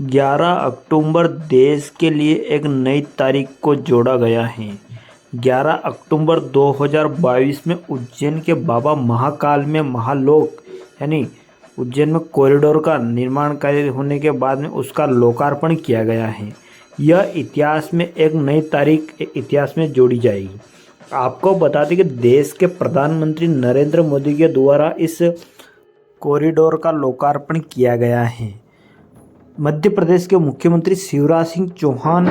11 अक्टूबर देश के लिए एक नई तारीख को जोड़ा गया है। 11 अक्टूबर 2022 में उज्जैन के बाबा महाकाल में महालोक यानी उज्जैन में कॉरिडोर का निर्माण कार्य होने के बाद में उसका लोकार्पण किया गया है। यह इतिहास में एक नई तारीख इतिहास में जोड़ी जाएगी। आपको बता दें कि देश के प्रधानमंत्री नरेंद्र मोदी के द्वारा इस कॉरिडोर का लोकार्पण किया गया है। मध्य प्रदेश के मुख्यमंत्री शिवराज सिंह चौहान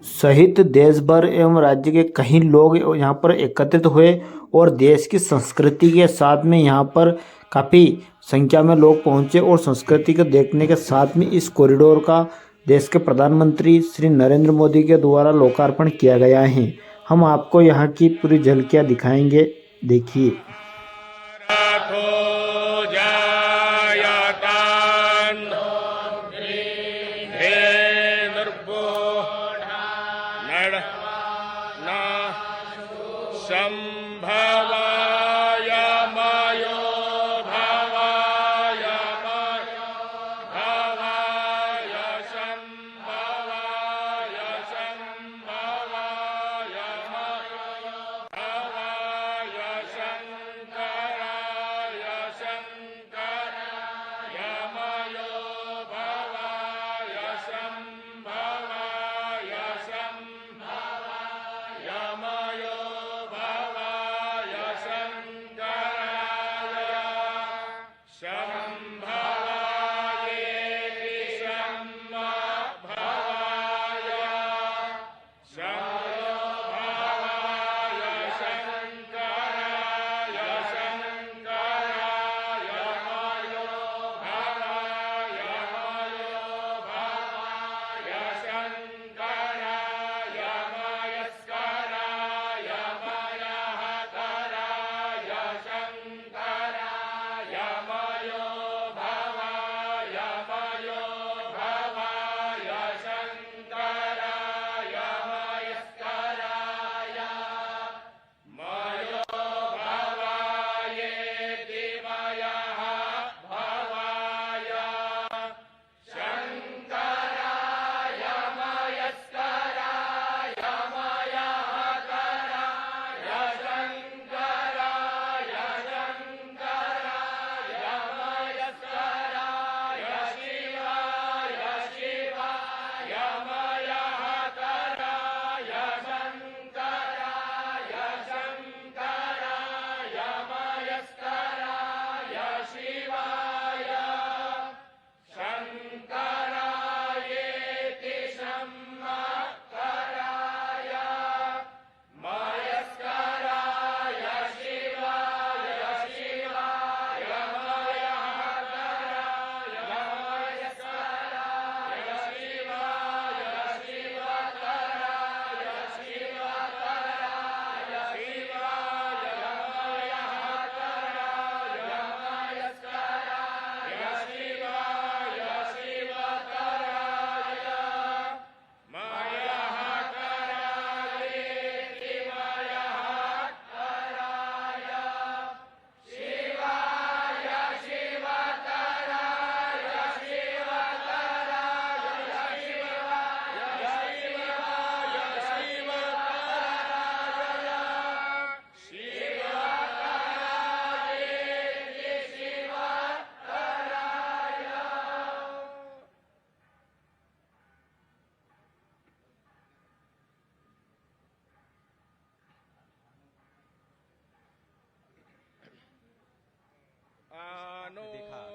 सहित देश भर एवं राज्य के कई लोग यहां पर एकत्रित हुए और देश की संस्कृति के साथ में यहां पर काफ़ी संख्या में लोग पहुंचे और संस्कृति को देखने के साथ में इस कॉरिडोर का देश के प्रधानमंत्री श्री नरेंद्र मोदी के द्वारा लोकार्पण किया गया है। हम आपको यहाँ की पूरी झलकियाँ दिखाएंगे, देखिए। संभवाय मयो भवाय भवाय संभवाय संभवाय मयो भवाय शंकराय शंकराय मयो भवाय संभवाय संभवाय मयो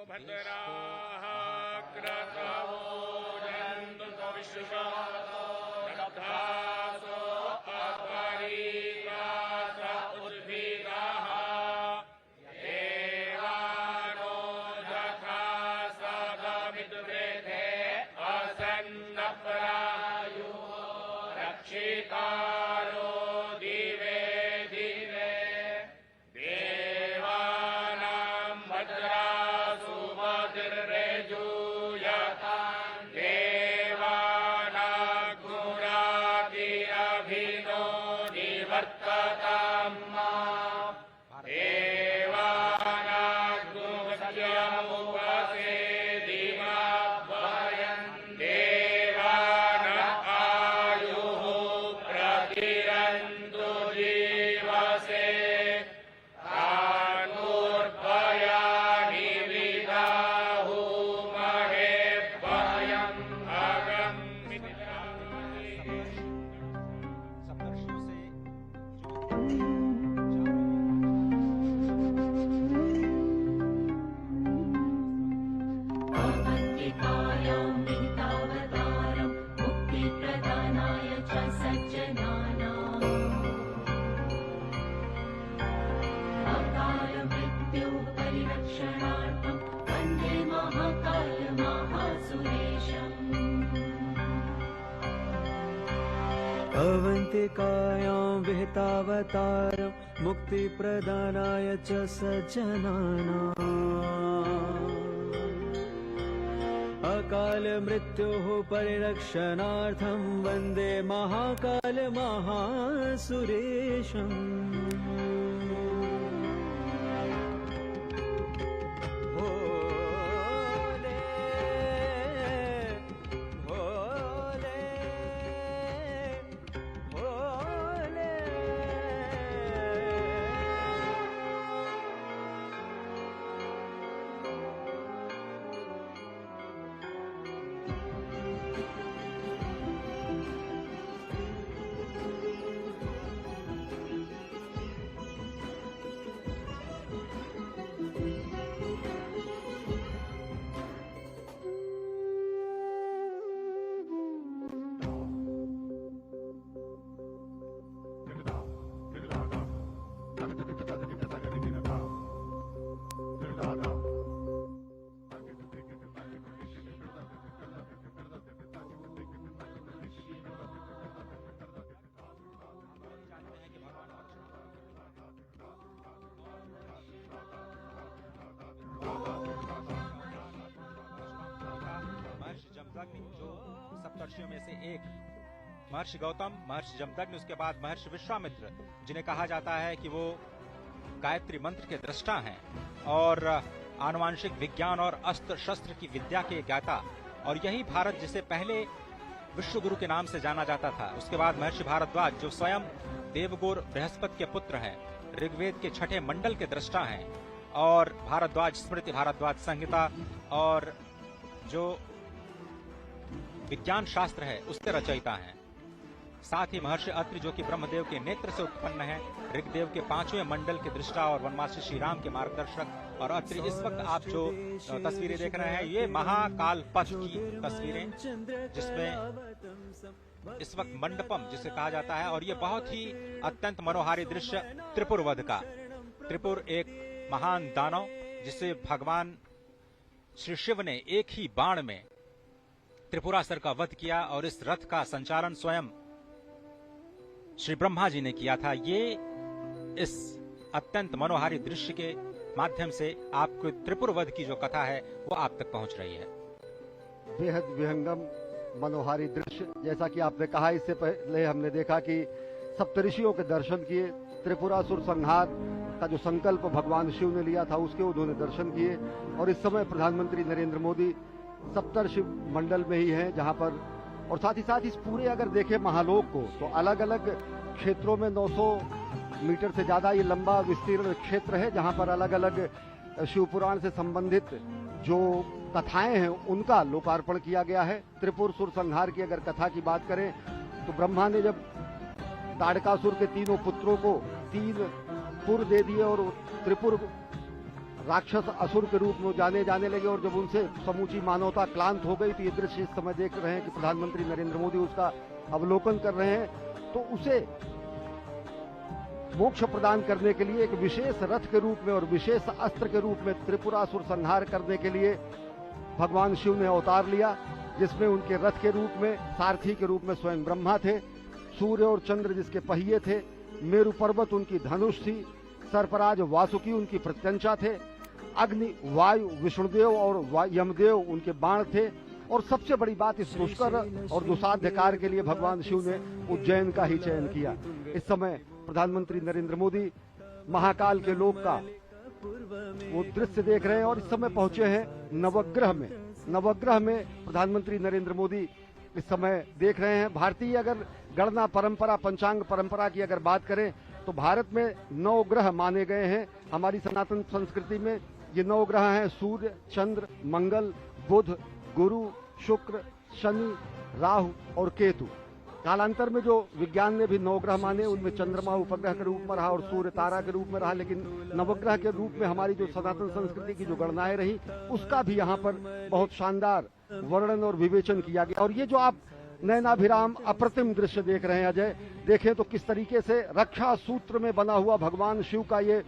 भद्राः क्रतवो जन्तु विश्वशब्दासो अपरीकास उद्भिदाः देवानो यथा सदमिद्वृधे असन्नप्रायो रक्षितारो दिवे दिवे देवानां भद्रा सुभद्र सत्तर्षिमण्डलदर्शनार्थं वन्दे महाकाल महासुरेशम् अवन्तिकायां विहितावतारं मुक्तिप्रदानाय च सज्जनानाम् अकाल मृत्योः परिरक्षणार्थं वन्दे महाकाल महासुरेशम् महर्षि जमदग्नि जो सप्तर्षियों में से एक, महर्षि गौतम, महर्षि जमदग्नि, उसके बाद महर्षि विश्वामित्र, जिन्हें कहा जाता है कि वो गायत्री मंत्र के दृष्टा हैं और आनुवांशिक विज्ञान और अस्त्र शस्त्र की विद्या के ज्ञाता, और यही भारत जिसे पहले विश्व गुरु के नाम से जाना जाता था। उसके बाद महर्षि भारद्वाज जो स्वयं देवगुरु बृहस्पति के पुत्र हैं, ऋग्वेद के छठे मंडल के दृष्टा हैं और भारद्वाज स्मृति, भारद्वाज संहिता और जो विज्ञान शास्त्र है उसके रचयिता हैं। साथ ही महर्षि अत्रि जो कि ब्रह्मदेव के नेत्र से उत्पन्न है, ऋग्वेद के 5वें मंडल के दृष्टा और वनवासी श्री राम के मार्गदर्शक। और अत्रि, इस वक्त आप जो तस्वीरें देख रहे हैं ये महाकाल पथ की तस्वीरें, जिसमें इस वक्त मंडपम जिसे कहा जाता है, और ये बहुत ही अत्यंत मनोहारी दृश्य त्रिपुर वध का। त्रिपुर एक महान दानव जिसे भगवान श्री शिव ने एक ही बाण में त्रिपुरासुर का वध किया और इस रथ का संचालन स्वयं श्री ब्रह्मा जी ने किया था। ये इस अत्यंत मनोहारी दृश्य के माध्यम से आपको त्रिपुर वध की जो कथा है वो आप तक पहुंच रही है। बेहद विहंगम मनोहारी दृश्य, जैसा कि आपने कहा, इससे पहले हमने देखा कि सप्तऋषियों के दर्शन किए, त्रिपुरासुर संहार का जो संकल्प भगवान शिव ने लिया था उसके उन्होंने दर्शन किए। और इस समय प्रधानमंत्री नरेंद्र मोदी सप्तर्षि मंडल में ही हैं, जहां पर, और साथ ही साथ इस पूरे अगर देखें महालोक को तो अलग अलग क्षेत्रों में 900 मीटर से ज्यादा ये लंबा विस्तीर्ण क्षेत्र है, जहां पर अलग अलग शिव पुराण से संबंधित जो कथाएं हैं उनका लोकार्पण किया गया है। त्रिपुर सुर संहार की अगर कथा की बात करें तो ब्रह्मा ने जब ताड़कासुर के तीनों पुत्रों को 3 पुर दे दिए और त्रिपुर राक्षस असुर के रूप में जाने लगे, और जब उनसे समूची मानवता क्लांत हो गई, तो ये दृश्य इस समय देख रहे हैं कि प्रधानमंत्री नरेंद्र मोदी उसका अवलोकन कर रहे हैं। तो उसे मोक्ष प्रदान करने के लिए एक विशेष रथ के रूप में और विशेष अस्त्र के रूप में त्रिपुरासुर संहार करने के लिए भगवान शिव ने अवतार लिया, जिसमें उनके रथ के रूप में, सारथी के रूप में स्वयं ब्रह्मा थे, सूर्य और चंद्र जिसके पहिए थे, मेरु पर्वत उनकी धनुष थी, सर्पराज वासुकी उनकी प्रत्यंचा थे, अग्नि वायु विष्णुदेव और यमदेव उनके बाण थे, और सबसे बड़ी बात, इस दुष्कर और दुसाध्य कार्य के लिए भगवान शिव ने उज्जैन का ही चयन किया। इस समय प्रधानमंत्री नरेंद्र मोदी महाकाल के लोक का वो दृश्य देख रहे हैं और इस समय पहुंचे हैं नवग्रह में। नवग्रह में प्रधानमंत्री नरेंद्र मोदी इस समय देख रहे हैं। भारतीय अगर गणना परंपरा, पंचांग परंपरा की अगर बात करें तो भारत में 9 ग्रह माने गए हैं। हमारी सनातन संस्कृति में ये 9 ग्रह हैं: सूर्य, चंद्र, मंगल, बुध, गुरु, शुक्र, शनि, राहु और केतु। कालांतर में जो विज्ञान ने भी 9 ग्रह माने, उनमें चंद्रमा उपग्रह के रूप में रहा और सूर्य तारा के रूप में रहा, लेकिन नवग्रह के रूप में हमारी जो सनातन संस्कृति की जो गणनाएं रही उसका भी यहाँ पर बहुत शानदार वर्णन और विवेचन किया गया। और ये जो आप नयनाभिराम अप्रतिम दृश्य देख रहे हैं अजय, देखें तो किस तरीके से रक्षा सूत्र में बना हुआ भगवान शिव का ये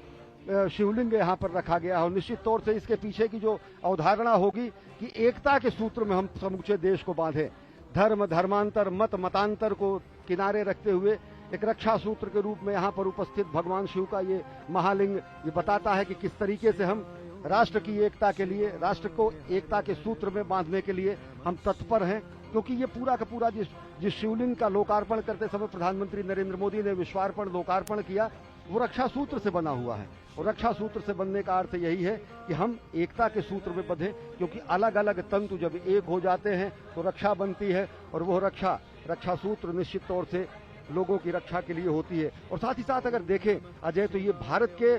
शिवलिंग यहाँ पर रखा गया है। और निश्चित तौर से इसके पीछे की जो अवधारणा होगी कि एकता के सूत्र में हम समूचे देश को बांधे, धर्म धर्मांतर मत मतांतर को किनारे रखते हुए एक रक्षा सूत्र के रूप में यहाँ पर उपस्थित भगवान शिव का ये महालिंग ये बताता है कि किस तरीके से हम राष्ट्र की एकता के लिए, राष्ट्र को एकता के सूत्र में बांधने के लिए हम तत्पर हैं। क्योंकि ये पूरा का पूरा जिस शिवलिंग का लोकार्पण करते समय प्रधानमंत्री नरेंद्र मोदी ने विश्वार्पण लोकार्पण किया, वो रक्षा सूत्र से बना हुआ है। और रक्षा सूत्र से बनने का अर्थ यही है कि हम एकता के सूत्र में बंधे, क्योंकि अलग अलग तंतु जब एक हो जाते हैं तो रक्षा बनती है। और वो रक्षा सूत्र निश्चित तौर से लोगों की रक्षा के लिए होती है। और साथ ही साथ अगर देखें अजय, तो ये भारत के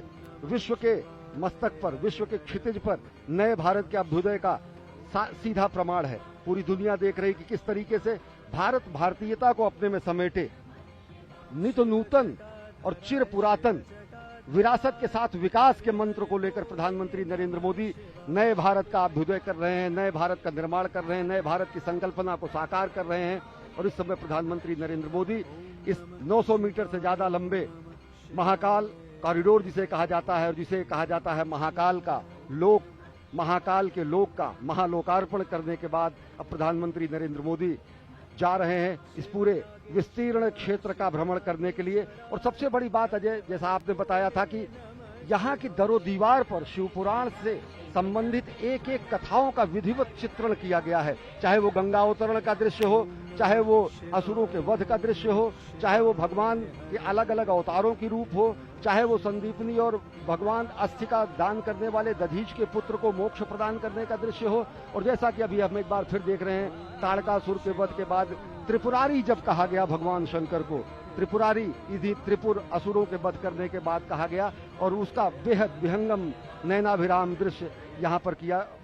विश्व के मस्तक पर, विश्व के क्षितिज पर नए भारत के अभ्युदय का सीधा प्रमाण है। पूरी दुनिया देख रही कि किस तरीके से भारत भारतीयता को अपने में समेटे, नित नूतन और चिर पुरातन विरासत के साथ विकास के मंत्र को लेकर प्रधानमंत्री नरेंद्र मोदी नए भारत का अभ्युदय कर रहे हैं, नए भारत का निर्माण कर रहे हैं, नए भारत की संकल्पना को साकार कर रहे हैं। और इस समय प्रधानमंत्री नरेंद्र मोदी इस 900 मीटर से ज्यादा लंबे महाकाल कॉरिडोर जिसे कहा जाता है, और जिसे कहा जाता है महाकाल का लोक, महाकाल के लोक का महालोकार्पण करने के बाद अब प्रधानमंत्री नरेंद्र मोदी जा रहे हैं इस पूरे विस्तीर्ण क्षेत्र का भ्रमण करने के लिए। और सबसे बड़ी बात अजय, जैसा आपने बताया था कि यहाँ की दरो दीवार पर शिवपुराण से संबंधित एक एक कथाओं का विधिवत चित्रण किया गया है। चाहे वो गंगा अवतरण का दृश्य हो, चाहे वो असुरों के वध का दृश्य हो, चाहे वो भगवान के अलग अलग अवतारों की रूप हो, चाहे वो संदीपनी और भगवान अस्थि का दान करने वाले दधीच के पुत्र को मोक्ष प्रदान करने का दृश्य हो। और जैसा कि अभी हम एक बार फिर देख रहे हैं, ताड़कासुर के वध के बाद त्रिपुरारी जब कहा गया भगवान शंकर को, त्रिपुरारी यदि त्रिपुर असुरों के वध करने के बाद कहा गया, और उसका बेहद विहंगम नैनाभिराम दृश्य यहाँ पर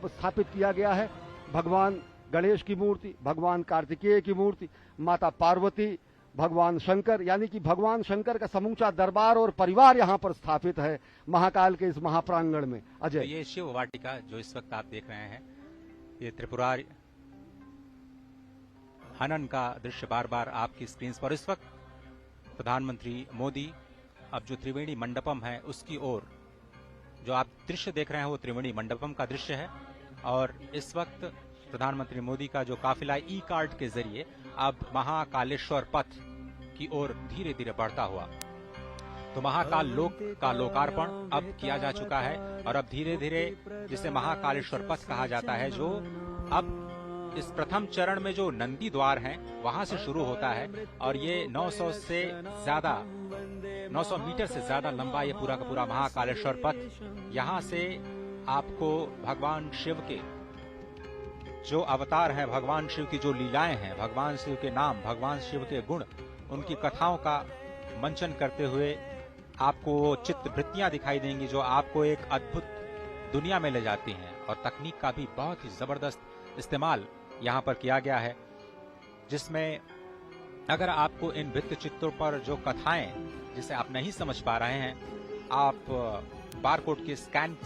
स्थापित किया गया है। भगवान गणेश की मूर्ति, भगवान कार्तिकेय की मूर्ति, माता पार्वती, भगवान शंकर, यानी कि भगवान शंकर का समूचा दरबार और परिवार यहाँ पर स्थापित है महाकाल के इस महाप्रांगण में। अजय, तो ये शिव वाटिका जो इस वक्त आप देख रहे हैं, ये त्रिपुरारी हनन का दृश्य बार बार आपकी स्क्रीन पर। इस वक्त प्रधानमंत्री मोदी अब जो त्रिवेणी मंडपम है उसकी ओर, जो आप दृश्य देख रहे हैं वो त्रिवेणी मंडपम का दृश्य है। और इस वक्त प्रधानमंत्री मोदी का जो काफिला ई कार्ड के जरिए अब महाकालेश्वर पथ की ओर धीरे धीरे बढ़ता हुआ, तो महाकाल लोक का लोकार्पण अब किया जा चुका है। और अब धीरे धीरे जिसे महाकालेश्वर पथ कहा जाता है, जो अब इस प्रथम चरण में जो नंदी द्वार हैं वहां से शुरू होता है। और ये 900 मीटर से ज्यादा लंबा ये पूरा का पूरा महाकालेश्वर पथ, यहाँ से आपको भगवान शिव के जो अवतार हैं, भगवान शिव की जो लीलाएं हैं, भगवान शिव के नाम, भगवान शिव के गुण, उनकी कथाओं का मंचन करते हुए आपको चित्रवृत्तियां दिखाई देंगी जो आपको एक अद्भुत दुनिया में ले जाती हैं। और तकनीक का भी बहुत ही जबरदस्त इस्तेमाल यहाँ पर किया गया है, जिसमें अगर आपको इन भित्ति चित्रों पर जो कथाएं जिसे आप नहीं समझ पा रहे हैं, आप बारकोड के स्कैन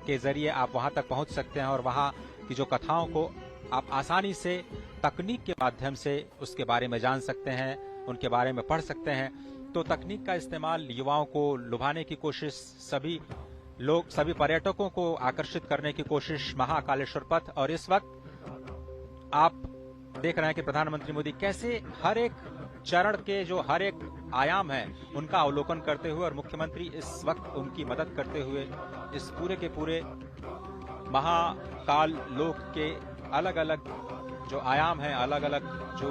के जरिए आप वहां तक पहुंच सकते हैं और वहां की जो कथाओं को आप आसानी से तकनीक के माध्यम से उसके बारे में जान सकते हैं, उनके बारे में पढ़ सकते हैं। तो तकनीक का इस्तेमाल युवाओं को लुभाने की कोशिश, सभी पर्यटकों को आकर्षित करने की कोशिश, महाकालेश्वर पथ। और इस वक्त आप देख रहे हैं कि प्रधानमंत्री मोदी कैसे हर एक चरण के जो हर एक आयाम है उनका अवलोकन करते हुए, और मुख्यमंत्री इस वक्त उनकी मदद करते हुए इस पूरे के पूरे महाकाल लोक के अलग अलग जो आयाम हैं, अलग अलग जो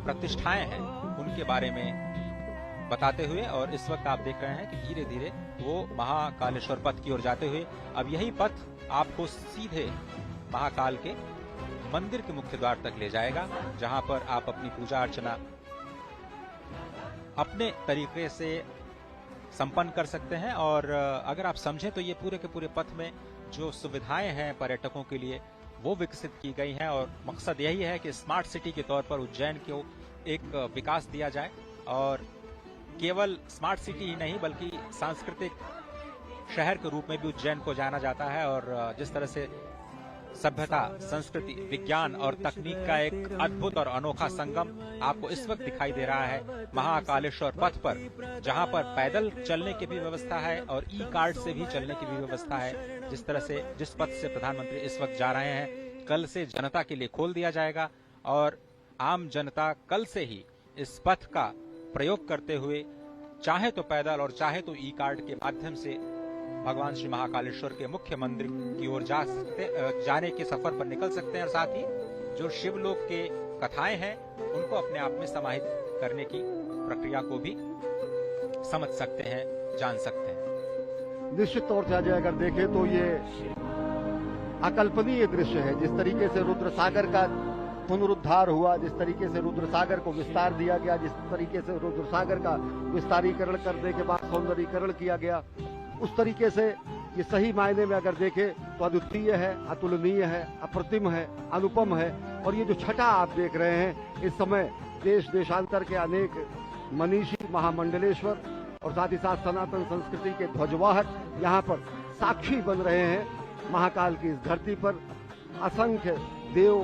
प्रतिष्ठाएं हैं, उनके बारे में बताते हुए। और इस वक्त आप देख रहे हैं कि धीरे धीरे वो महाकालेश्वर पथ की ओर जाते हुए अब यही पथ आपको सीधे महाकाल के मंदिर के मुख्य द्वार तक ले जाएगा, जहां पर आप अपनी पूजा अर्चना अपने तरीके से संपन्न कर सकते हैं। और अगर आप समझें तो ये पूरे के पूरे पथ में जो सुविधाएं हैं पर्यटकों के लिए वो विकसित की गई हैं, और मकसद यही है कि स्मार्ट सिटी के तौर पर उज्जैन को एक विकास दिया जाए। और केवल स्मार्ट सिटी ही नहीं बल्कि सांस्कृतिक शहर के रूप में भी उज्जैन को जाना जाता है। और जिस तरह से सभ्यता, संस्कृति, विज्ञान और तकनीक का एक अद्भुत और अनोखा संगम आपको इस वक्त दिखाई दे रहा है महाकालेश्वर पथ पर, जहां पर पैदल चलने की भी व्यवस्था है और ई कार्ड से भी चलने की भी व्यवस्था है। जिस पथ से प्रधानमंत्री इस वक्त जा रहे हैं, कल से जनता के लिए खोल दिया जाएगा और आम जनता कल से ही इस पथ का प्रयोग करते हुए चाहे तो पैदल और चाहे तो ई कार्ड के माध्यम से भगवान श्री महाकालेश्वर के मुख्य मंदिर की ओर जाने के सफर पर निकल सकते हैं और साथ ही जो शिवलोक के कथाएं हैं उनको अपने आप में समाहित करने की प्रक्रिया को भी समझ सकते हैं, जान सकते हैं। निश्चित तौर से अजय अगर देखें तो ये अकल्पनीय दृश्य है। जिस तरीके से रुद्र सागर का पुनरुद्धार हुआ, जिस तरीके से रुद्र सागर को विस्तार दिया गया, जिस तरीके से रुद्र सागर का विस्तारीकरण करने के बाद सौंदर्यीकरण किया गया, उस तरीके से ये सही मायने में अगर देखें तो अद्वितीय है, अतुलनीय है, अप्रतिम है, अनुपम है। और ये जो छटा आप देख रहे हैं, इस समय देश देशांतर के अनेक मनीषी, महामंडलेश्वर और साथ ही साथ सनातन संस्कृति के ध्वजवाहक यहाँ पर साक्षी बन रहे हैं। महाकाल की इस धरती पर असंख्य देव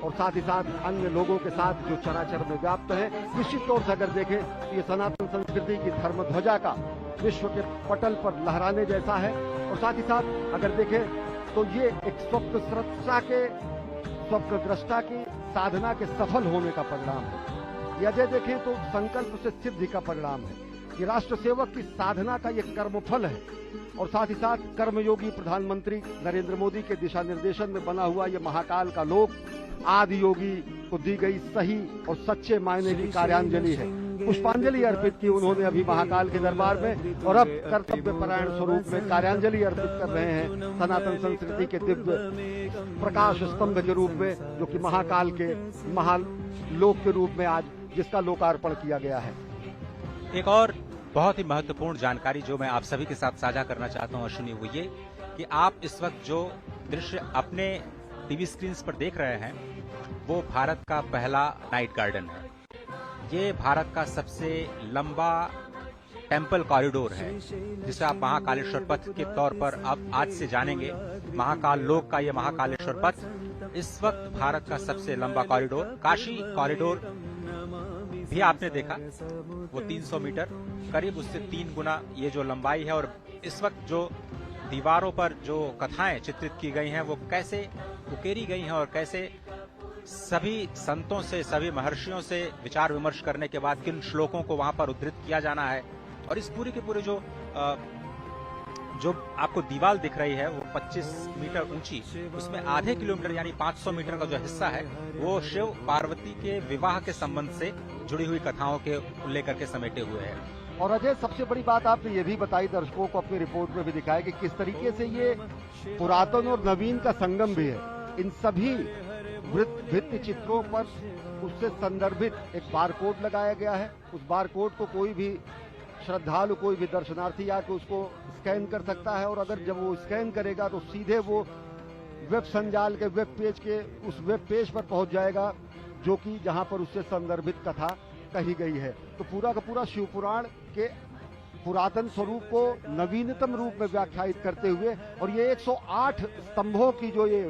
और साथ ही साथ अन्य लोगों के साथ जो चराचर में व्याप्त है, निश्चित तौर से अगर देखें तो ये सनातन संस्कृति की धर्म ध्वजा का विश्व के पटल पर लहराने जैसा है। और साथ ही साथ अगर देखें तो ये एक स्वप्नद्रष्टा की साधना के सफल होने का परिणाम है। ये अजय देखें तो संकल्प से सिद्धि का परिणाम है। ये राष्ट्र सेवक की साधना का ये कर्मफल है। और साथ ही साथ कर्मयोगी प्रधानमंत्री नरेंद्र मोदी के दिशा निर्देशन में बना हुआ ये महाकाल का लोक आदि योगी को दी गई सही और सच्चे मायने की कार्यांजलि है। पुष्पांजलि अर्पित की उन्होंने अभी महाकाल के दरबार में, और अब कर्तव्य परायण स्वरूप में कार्यांजलि अर्पित कर रहे हैं सनातन संस्कृति के दिव्य प्रकाश स्तंभ के रूप में, जो कि महाकाल के महालोक के रूप में आज जिसका लोकार्पण किया गया है। एक और बहुत ही महत्वपूर्ण जानकारी जो मैं आप सभी के साथ साझा करना चाहता हूं अश्विनी, वो ये कि आप इस वक्त जो दृश्य अपने टीवी स्क्रीन पर देख रहे हैं वो भारत का पहला नाइट गार्डन है। ये भारत का सबसे लंबा टेम्पल कॉरिडोर है, जिसे आप महाकालेश्वर पथ के तौर पर अब आज से जानेंगे। महाकाल लोक का ये महाकालेश्वर पथ इस वक्त भारत का सबसे लंबा कॉरिडोर, काशी कॉरिडोर भी आपने देखा, वो 300 मीटर करीब उससे 3 गुना ये जो लंबाई है। और इस वक्त जो दीवारों पर जो कथाएं चित्रित की गई हैं वो कैसे उकेरी गई हैं और कैसे सभी संतों से, सभी महर्षियों से विचार विमर्श करने के बाद किन श्लोकों को वहां पर उद्धृत किया जाना है। और इस पूरे के पूरे जो आपको दीवार दिख रही है वो 25 मीटर ऊंची, उसमें आधे किलोमीटर यानी 500 मीटर का जो हिस्सा है वो शिव पार्वती के विवाह के संबंध से जुड़ी हुई कथाओं के लेकर के समेटे हुए हैं। और अजय, सबसे बड़ी बात आपने ये भी बताई, दर्शकों को अपनी रिपोर्ट में भी दिखाया कि किस तरीके से ये पुरातन और नवीन का संगम भी है। इन सभी भित्ति चित्रों पर उससे संदर्भित एक बारकोड लगाया गया है। उस बारकोड को कोई भी श्रद्धालु, कोई भी दर्शनार्थी आके उसको स्कैन कर सकता है, और अगर जब वो स्कैन करेगा तो सीधे वो वेब संजाल के वेब पेज के उस वेब पेज पर पहुंच जाएगा, जो कि जहां पर उससे संदर्भित कथा कही गई है। तो पूरा का पूरा शिव पुराण के पुरातन स्वरूप को नवीनतम रूप में व्याख्यायित करते हुए, और ये 108 स्तंभों की जो ये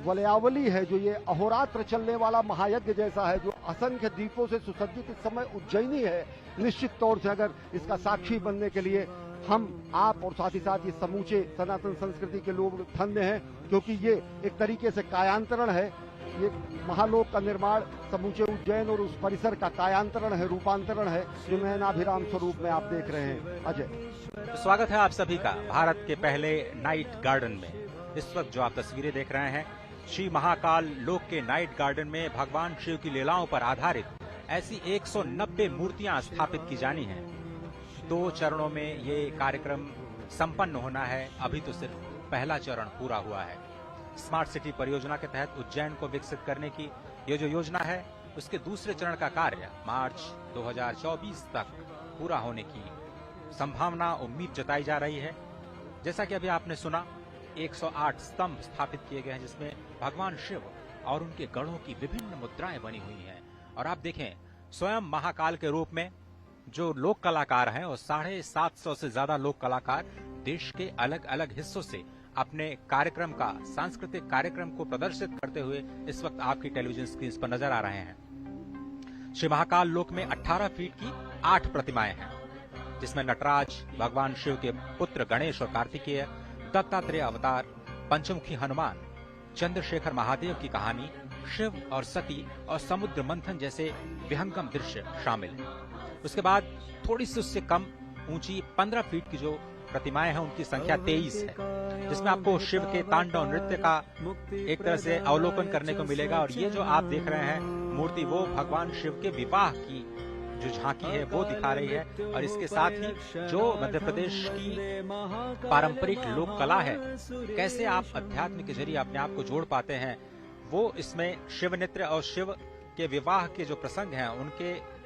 वलयावली है, जो ये अहोरात्र चलने वाला महायज्ञ जैसा है, जो असंख्य दीपों से सुसज्जित इस समय उज्जैनी है, निश्चित तौर से अगर इसका साक्षी बनने के लिए हम, आप और साथ ही साथ ये समूचे सनातन संस्कृति के लोग धन्य हैं, क्योंकि ये एक तरीके से कायांतरण है। ये महालोक का निर्माण समूचे उज्जैन और उस परिसर का कायांतरण है, रूपांतरण है, जो नयनाभिराम स्वरूप में आप देख रहे हैं। अजय, स्वागत है आप सभी का भारत के पहले नाइट गार्डन में। इस वक्त जो आप तस्वीरें देख रहे हैं, श्री महाकाल लोक के नाइट गार्डन में भगवान शिव की लीलाओं पर आधारित ऐसी 190 मूर्तियां स्थापित की जानी हैं। 2 चरणों में ये कार्यक्रम संपन्न होना है। अभी तो सिर्फ पहला चरण पूरा हुआ है। स्मार्ट सिटी परियोजना के तहत उज्जैन को विकसित करने की ये जो योजना है, उसके दूसरे चरण का कार्य मार्च 2024 तक पूरा होने की संभावना, उम्मीद जताई जा रही है। जैसा कि अभी आपने सुना, 108 स्तंभ स्थापित किए गए हैं, जिसमें भगवान शिव और उनके गढ़ों की विभिन्न मुद्राएं बनी हुई हैं। और आप देखें, स्वयं महाकाल के रूप में जो लोक कलाकार हैं और 750 से ज्यादा लोक कलाकार देश के अलग अलग हिस्सों से अपने कार्यक्रम का, सांस्कृतिक कार्यक्रम को प्रदर्शित करते हुए इस वक्त आपकी टेलीविजन स्क्रीन पर नजर आ रहे हैं। श्री महाकाल लोक में 18 फीट की 8 प्रतिमाएं हैं, जिसमें नटराज, भगवान शिव के पुत्र गणेश और कार्तिकेय, दत्तात्रेय अवतार, पंचमुखी हनुमान, चंद्रशेखर महादेव की कहानी, शिव और सती और समुद्र मंथन जैसे विहंगम दृश्य शामिल हैं। उसके बाद थोड़ी सी उससे कम ऊंची 15 फीट की जो प्रतिमाएं हैं, उनकी संख्या 23 है, जिसमें आपको शिव के तांडव नृत्य का एक तरह से अवलोकन करने को मिलेगा। और ये जो आप देख रहे हैं मूर्ति, वो भगवान शिव के विवाह की जो झांकी है वो दिखा रही है। और इसके साथ ही जो मध्य प्रदेश की पारंपरिक लोक कला है, कैसे आप अध्यात्म के जरिए अपने आप को जोड़ पाते हैं, वो इसमें शिव नृत्य और शिव के विवाह के जो प्रसंग हैं, उनके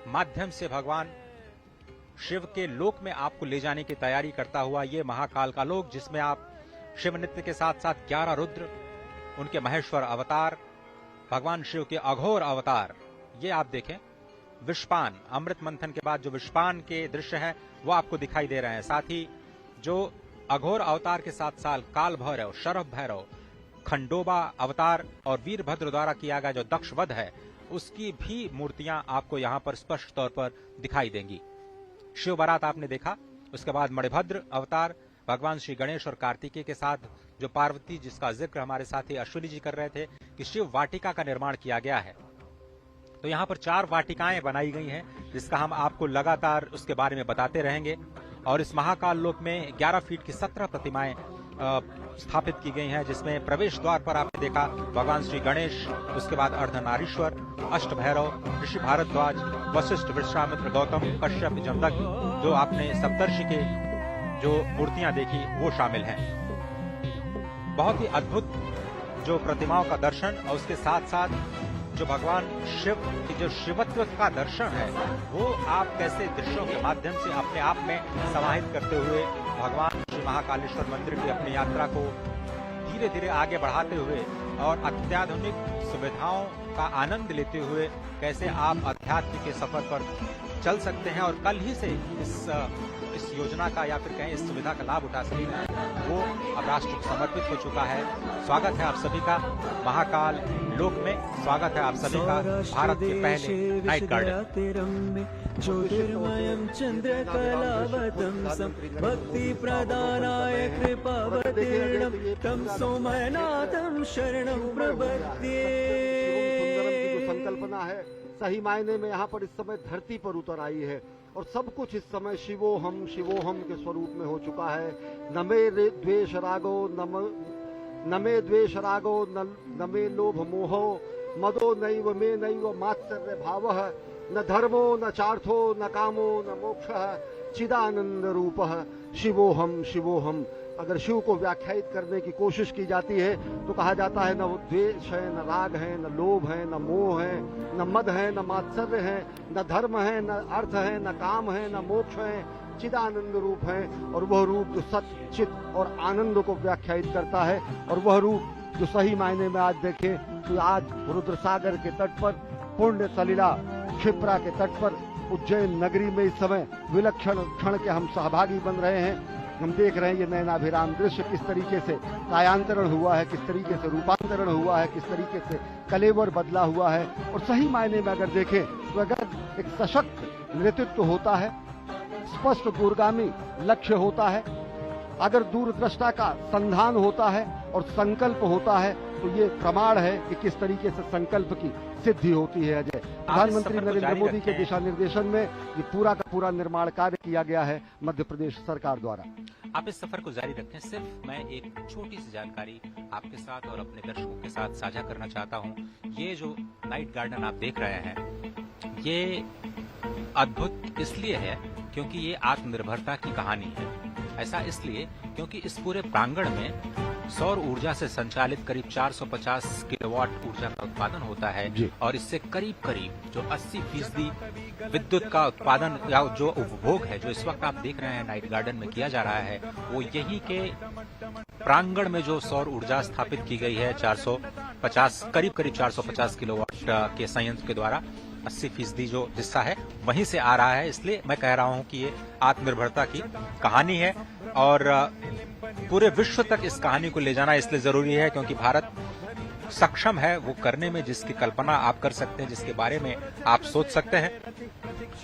माध्यम से भगवान शिव के लोक में आपको ले जाने की तैयारी करता हुआ ये महाकाल का लोक, जिसमें आप शिव नृत्य के साथ साथ 11 रुद्र, उनके महेश्वर अवतार, भगवान शिव के अघोर अवतार, ये आप देखें। विषपान, अमृत मंथन के बाद जो विषपान के दृश्य हैं वो आपको दिखाई दे रहे हैं। साथ ही जो अघोर अवतार के साथ साथ काल भैरव, शरभ भैरव, खंडोबा अवतार और वीरभद्र द्वारा किया गया जो दक्ष वध है, उसकी भी मूर्तियां आपको यहां पर स्पष्ट तौर पर दिखाई देंगी। शिव बारात आपने देखा, उसके बाद मणिभद्र अवतार, भगवान श्री गणेश और कार्तिकेय के साथ जो पार्वती, जिसका जिक्र हमारे साथी अश्विनी जी कर रहे थे कि शिव वाटिका का निर्माण किया गया है। तो यहाँ पर 4 वाटिकाएं बनाई गई हैं, जिसका हम आपको लगातार उसके बारे में बताते रहेंगे। और इस महाकाल लोक में 11 फीट की 17 प्रतिमाएं स्थापित की गई हैं, जिसमें प्रवेश द्वार पर आपने देखा भगवान श्री गणेश, उसके बाद अर्धनारीश्वर, अष्ट भैरव, ऋषि भारद्वाज, वशिष्ठ, विश्वामित्र, गौतम, कश्यप, जमदग्नि, जो आपने सप्तर्षि के जो मूर्तियां देखी वो शामिल हैं। बहुत ही अद्भुत जो प्रतिमाओं का दर्शन और उसके साथ साथ जो भगवान शिव की जो शिवत्व का दर्शन है, वो आप कैसे दृश्यों के माध्यम से अपने आप में समाहित करते हुए भगवान श्री महाकालेश्वर मंदिर की अपनी यात्रा को धीरे धीरे आगे बढ़ाते हुए और अत्याधुनिक सुविधाओं का आनंद लेते हुए कैसे आप अध्यात्म के सफर पर चल सकते हैं और कल ही से इस योजना का या फिर कहें इस सुविधा का लाभ उठा सकते हैं, वो अब राष्ट्र को समर्पित हो चुका है। स्वागत है आप सभी का महाकाल लोक में, स्वागत है आप सभी का भारत के पहले नाइट गार्डन। ज्योतिर्मयं चन्द्रकलावतंसं भक्तिप्रदानाय कृपावतीर्णं तं सोमनाथं शरणं प्रपद्ये। संकल्पना है सही मायने में यहाँ पर इस समय धरती पर उतर आई है और सब कुछ इस समय शिवोहम के स्वरूप में हो चुका है। न मे द्वेष रागो न मे द्वेष रागो न मे लोभ मोहो मदो नैव मे नैव मात्सर्य भावः न धर्मो न चार्थो न कामो न मोक्षः चिदानंद रूपः शिवोहम। अगर शिव को व्याख्यायित करने की कोशिश की जाती है तो कहा जाता है न द्वेष है, न राग है, न लोभ है, न मोह है, न मद है, न मात्सर्य है, न धर्म है, न अर्थ है, न काम है, न मोक्ष है, चिदानंद रूप है। और वह रूप जो सत्य, चित और आनंद को व्याख्यायित करता है, और वह रूप जो सही मायने में आज देखें तो आज रुद्रसागर के तट पर, पुण्य सलिला क्षिप्रा के तट पर, उज्जैन नगरी में इस समय विलक्षण क्षण के हम सहभागी बन रहे हैं। हम देख रहे हैं ये नयनाभिराम दृश्य किस तरीके से कायांतरण हुआ है, किस तरीके से रूपांतरण हुआ है, किस तरीके से कलेवर बदला हुआ है। और सही मायने में अगर देखें तो अगर एक सशक्त नेतृत्व होता है, स्पष्ट दूरगामी लक्ष्य होता है, अगर दूरदृष्टा का संधान होता है और संकल्प होता है, तो ये प्रमाण है कि किस तरीके से संकल्प की सिद्धि होती है। अजय, प्रधानमंत्री नरेंद्र मोदी के दिशा निर्देशन में ये पूरा का पूरा निर्माण कार्य किया गया है मध्य प्रदेश सरकार द्वारा। आप इस सफर को जारी रखें। सिर्फ मैं एक छोटी सी जानकारी आपके साथ और अपने दर्शकों के साथ साझा करना चाहता हूं। ये जो नाइट गार्डन आप देख रहे हैं, ये अद्भुत इसलिए है क्योंकि ये आत्मनिर्भरता की कहानी है। ऐसा इसलिए क्योंकि इस पूरे प्रांगण में सौर ऊर्जा से संचालित करीब 450 किलोवाट ऊर्जा का उत्पादन होता है और इससे करीब जो 80% विद्युत का उत्पादन या जो उपभोग है, जो इस वक्त आप देख रहे हैं नाइट गार्डन में किया जा रहा है, वो यही के प्रांगण में जो सौर ऊर्जा स्थापित की गई है 450 करीब 450 किलोवाट के संयंत्र के द्वारा 80% जो हिस्सा है वहीं से आ रहा है। इसलिए मैं कह रहा हूं कि ये आत्मनिर्भरता की कहानी है और पूरे विश्व तक इस कहानी को ले जाना इसलिए जरूरी है क्योंकि भारत सक्षम है वो करने में जिसकी कल्पना आप कर सकते हैं, जिसके बारे में आप सोच सकते हैं।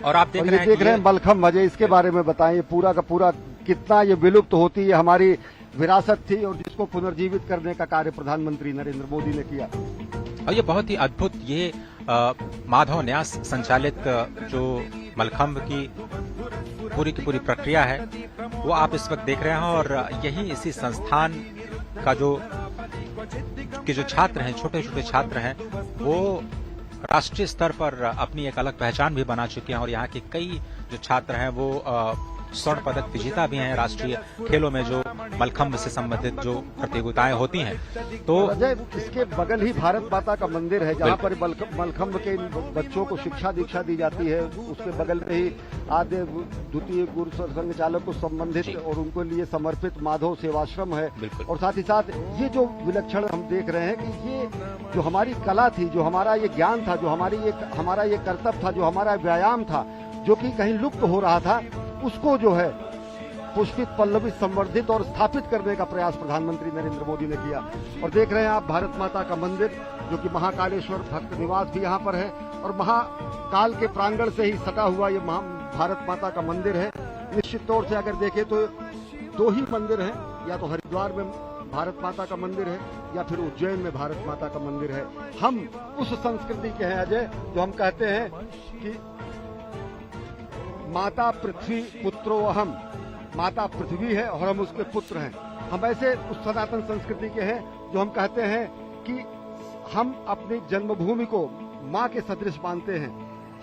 और आप देख रहे हैं मलखम्ब अजय, इसके बारे में बताएं, ये पूरा का पूरा कितना ये विलुप्त होती है हमारी विरासत थी और जिसको पुनर्जीवित करने का कार्य प्रधानमंत्री नरेंद्र मोदी ने किया। और ये बहुत ही अद्भुत, ये माधव न्यास संचालित जो मलखम्ब की पूरी प्रक्रिया है वो आप इस वक्त देख रहे हैं। और यही इसी संस्थान का जो छात्र हैं, छोटे छोटे छात्र हैं, वो राष्ट्रीय स्तर पर अपनी एक अलग पहचान भी बना चुके हैं। और यहाँ के कई जो छात्र हैं वो स्वर्ण पदक विजेता भी हैं राष्ट्रीय खेलों में, जो मलखम्ब से संबंधित जो प्रतियोगिताएं होती हैं। तो इसके बगल ही भारत माता का मंदिर है जहाँ पर मलखम्ब के बच्चों को शिक्षा दीक्षा दी जाती है। उसके बगल में ही आद्य द्वितीय गुरु संघ चालक को संबंधित और उनको लिए समर्पित माधव सेवाश्रम है। और साथ ही साथ ये जो विलक्षण हम देख रहे हैं कि ये जो हमारी कला थी, जो हमारा ये ज्ञान था, जो हमारा ये कर्तव्य था, जो हमारा व्यायाम था, जो कि कहीं लुप्त हो रहा था, उसको जो है पुष्पित, पल्लवित, संवर्धित और स्थापित करने का प्रयास प्रधानमंत्री नरेंद्र मोदी ने किया। और देख रहे हैं आप भारत माता का मंदिर, जो कि महाकालेश्वर भक्त निवास भी यहाँ पर है और महाकाल के प्रांगण से ही सटा हुआ ये भारत माता का मंदिर है। निश्चित तौर से अगर देखें तो दो ही मंदिर हैं, या तो हरिद्वार में भारत माता का मंदिर है या फिर उज्जैन में भारत माता का मंदिर है। हम उस संस्कृति के हैं अजय, जो हम कहते हैं कि माता पृथ्वी पुत्रो अहम, माता पृथ्वी है और हम उसके पुत्र हैं। हम ऐसे उस सनातन संस्कृति के हैं जो हम कहते हैं कि हम अपनी जन्मभूमि को माँ के सदृश मानते हैं।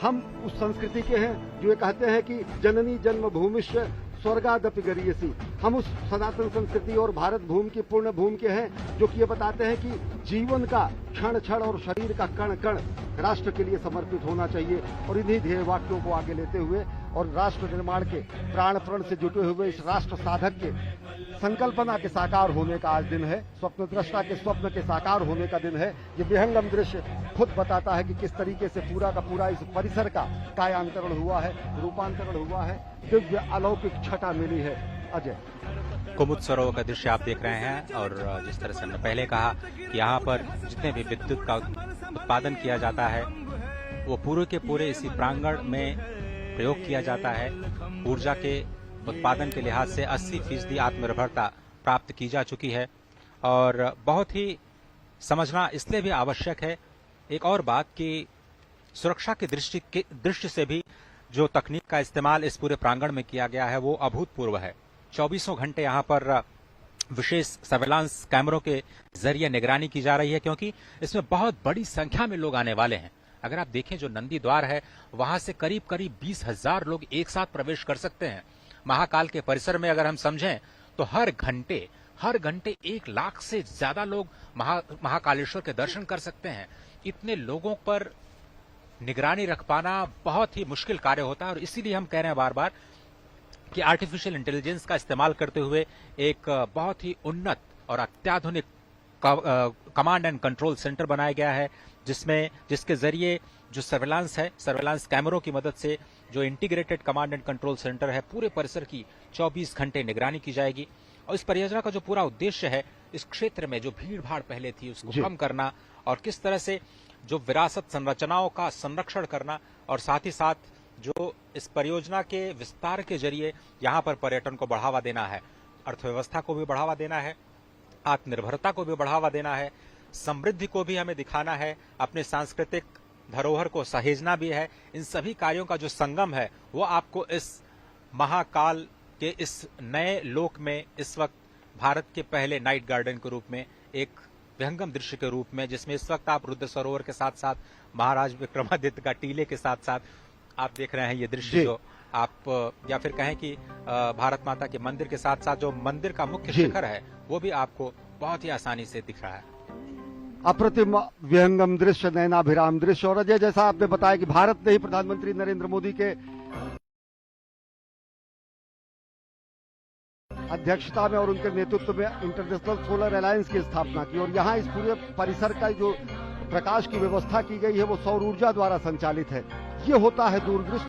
हम उस संस्कृति के हैं जो ये कहते हैं कि जननी जन्मभूमिश्च स्वर्गादपि गरीयसी। हम उस सनातन संस्कृति और भारत भूमि की पूर्ण भूमि के हैं जो कि ये बताते हैं कि जीवन का क्षण क्षण और शरीर का कण कण राष्ट्र के लिए समर्पित होना चाहिए। और इन्हीं ध्येय वाक्यों को आगे लेते हुए और राष्ट्र निर्माण के प्राण प्रण से जुटे हुए इस राष्ट्र साधक के संकल्पना के साकार होने का आज दिन है, स्वप्न दृष्टा के स्वप्न के साकार होने का दिन है। ये विहंगम दृश्य खुद बताता है कि किस तरीके से पूरा का पूरा इस परिसर का कायांतरण हुआ है, रूपांतरण हुआ है, दिव्य अलौकिक छटा मिली है। अजय, कुमुद सरोवर का दृश्य आप देख रहे हैं। और जिस तरह से हमने पहले कहा कि यहाँ पर जितने भी विद्युत का उत्पादन किया जाता है वो पूरे के पूरे इसी प्रांगण में प्रयोग किया जाता है। ऊर्जा के उत्पादन के लिहाज से 80% आत्मनिर्भरता प्राप्त की जा चुकी है। और बहुत ही समझना इसलिए भी आवश्यक है एक और बात कि सुरक्षा की दृष्टि से भी जो तकनीक का इस्तेमाल इस पूरे प्रांगण में किया गया है वो अभूतपूर्व है। 24 घंटे यहाँ पर विशेष सर्वेलांस कैमरों के जरिए निगरानी की जा रही है, क्योंकि इसमें बहुत बड़ी संख्या में लोग आने वाले हैं। अगर आप देखें जो नंदी द्वार है वहां से करीब 20,000 लोग एक साथ प्रवेश कर सकते हैं। महाकाल के परिसर में अगर हम समझें तो हर घंटे 1 लाख से ज्यादा लोग महाकालेश्वर के दर्शन कर सकते हैं। इतने लोगों पर निगरानी रख पाना बहुत ही मुश्किल कार्य होता है। और इसीलिए हम कह रहे हैं बार बार कि आर्टिफिशियल इंटेलिजेंस का इस्तेमाल करते हुए एक बहुत ही उन्नत और अत्याधुनिक कमांड एंड कंट्रोल सेंटर बनाया गया है, जिसके जरिए जो सर्वेलांस कैमरों की मदद से जो integrated command and control centre है पूरे परिसर की 24 घंटे निगरानी की जाएगी। और इस परियोजना का जो पूरा उद्देश्य है इस क्षेत्र में जो भीड़ भाड़ पहले थी उसको कम करना और किस तरह से जो विरासत संरचनाओं का संरक्षण करना, और साथ ही साथ जो इस परियोजना के विस्तार के जरिए यहाँ पर पर्यटन को बढ़ावा देना है, अर्थव्यवस्था को भी बढ़ावा देना है, आत्मनिर्भरता को भी बढ़ावा देना है, समृद्धि को भी हमें दिखाना है, अपने सांस्कृतिक धरोहर को सहेजना भी है। इन सभी कार्यों का जो संगम है वो आपको इस महाकाल के इस नए लोक में इस वक्त भारत के पहले नाइट गार्डन के रूप में, एक विहंगम दृश्य के रूप में, जिसमें इस वक्त आप रुद्र सरोवर के साथ साथ महाराज विक्रमादित्य का टीले के साथ साथ आप देख रहे हैं ये दृश्य, जो आप या फिर कहें कि भारत माता के मंदिर के साथ साथ जो मंदिर का मुख्य शिखर है वो भी आपको बहुत ही आसानी से दिख रहा है। अप्रतिम विहंगम दृश्य, नयनाभिराम दृश्य। और अजय, जैसा आपने बताया कि भारत ने ही प्रधानमंत्री नरेंद्र मोदी के अध्यक्षता में और उनके नेतृत्व में इंटरनेशनल सोलर अलायंस की स्थापना की। और यहाँ इस पूरे परिसर का जो प्रकाश की व्यवस्था की गई है वो सौर ऊर्जा द्वारा संचालित है। ये होता है दूरदृष्टि।